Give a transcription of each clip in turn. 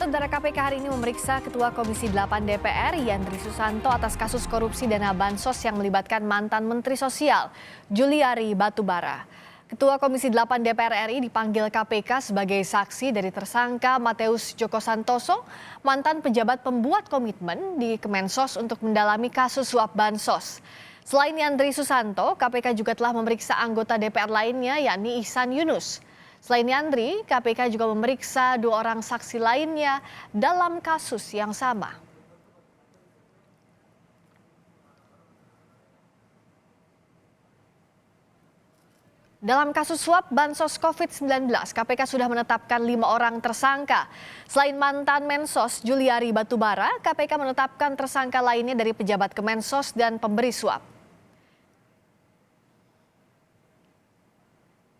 Saudara KPK hari ini memeriksa Ketua Komisi 8 DPR Yandri Susanto atas kasus korupsi dana bansos yang melibatkan mantan Menteri Sosial Juliari Batubara. Ketua Komisi 8 DPR RI dipanggil KPK sebagai saksi dari tersangka Mateus Joko Santoso, mantan pejabat pembuat komitmen di Kemensos untuk mendalami kasus suap bansos. Selain Yandri Susanto, KPK juga telah memeriksa anggota DPR lainnya yakni Ihsan Yunus. Selain Yandri, KPK juga memeriksa 2 orang saksi lainnya dalam kasus yang sama. Dalam kasus suap bansos COVID-19, KPK sudah menetapkan 5 orang tersangka. Selain mantan Mensos Juliari Batubara, KPK menetapkan tersangka lainnya dari pejabat Kemensos dan pemberi suap.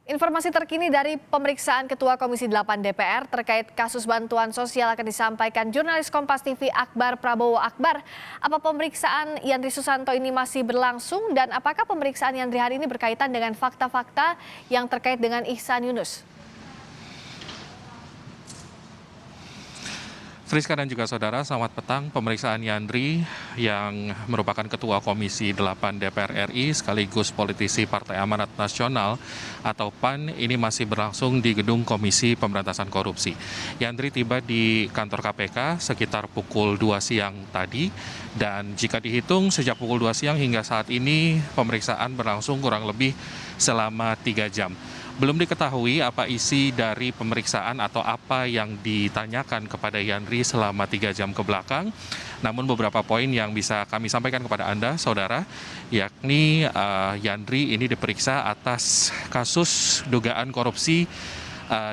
Informasi terkini dari pemeriksaan Ketua Komisi 8 DPR terkait kasus bantuan sosial akan disampaikan jurnalis Kompas TV Akbar Prabowo. Akbar, apa pemeriksaan Yandri Susanto ini masih berlangsung dan apakah pemeriksaan Yandri hari ini berkaitan dengan fakta-fakta yang terkait dengan Ihsan Yunus? Friska dan juga saudara, selamat petang. Pemeriksaan Yandri yang merupakan Ketua Komisi 8 DPR RI sekaligus politisi Partai Amanat Nasional atau PAN ini masih berlangsung di gedung Komisi Pemberantasan Korupsi. Yandri tiba di kantor KPK sekitar pukul 2 siang tadi dan jika dihitung sejak pukul 2 siang hingga saat ini pemeriksaan berlangsung kurang lebih selama 3 jam. Belum diketahui apa isi dari pemeriksaan atau apa yang ditanyakan kepada Yandri selama 3 jam ke belakang. Namun beberapa poin yang bisa kami sampaikan kepada Anda, saudara, yakni Yandri ini diperiksa atas kasus dugaan korupsi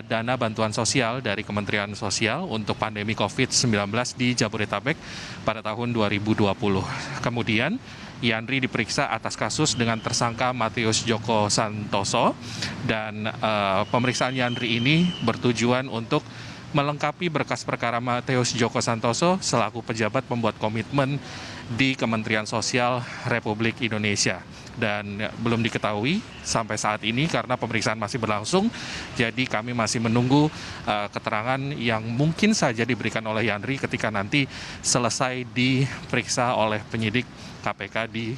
dana bantuan sosial dari Kementerian Sosial untuk pandemi COVID-19 di Jabodetabek pada tahun 2020. Kemudian Yandri diperiksa atas kasus dengan tersangka Mateus Joko Santoso dan pemeriksaan Yandri ini bertujuan untuk melengkapi berkas perkara Mateus Joko Santoso selaku pejabat pembuat komitmen di Kementerian Sosial Republik Indonesia. Dan belum diketahui sampai saat ini karena pemeriksaan masih berlangsung, jadi kami masih menunggu keterangan yang mungkin saja diberikan oleh Yandri ketika nanti selesai diperiksa oleh penyidik KPK di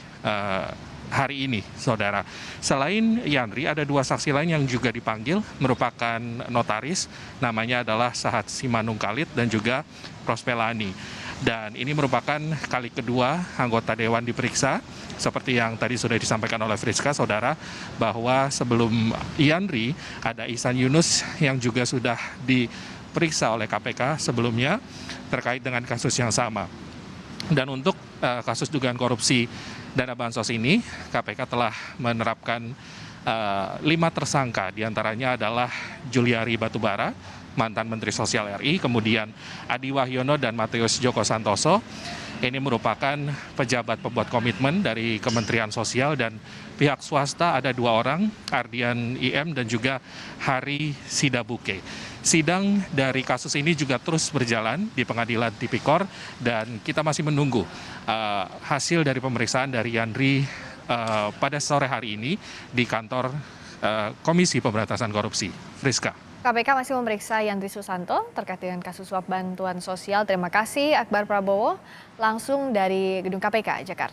hari ini, saudara. Selain Yandri, ada 2 saksi lain yang juga dipanggil, merupakan notaris, namanya adalah Sahat Simanung Khalid dan juga Prospelani. Dan ini merupakan kali kedua anggota Dewan diperiksa, seperti yang tadi sudah disampaikan oleh Friska, saudara, bahwa sebelum Yandri ada Ihsan Yunus yang juga sudah diperiksa oleh KPK sebelumnya terkait dengan kasus yang sama. Dan untuk kasus dugaan korupsi dana bansos ini, KPK telah menerapkan 5 tersangka, diantaranya adalah Juliari Batubara, mantan Menteri Sosial RI, kemudian Adi Wahyono dan Mateus Joko Santoso. Ini merupakan pejabat pembuat komitmen dari Kementerian Sosial dan pihak swasta ada 2 orang, Ardian IM dan juga Hari Sidabuke. Sidang dari kasus ini juga terus berjalan di Pengadilan Tipikor dan kita masih menunggu hasil dari pemeriksaan dari Yandri pada sore hari ini di kantor Komisi Pemberantasan Korupsi. Friska. KPK masih memeriksa Yandri Susanto terkait dengan kasus suap bantuan sosial. Terima kasih Akbar Prabowo langsung dari gedung KPK Jakarta.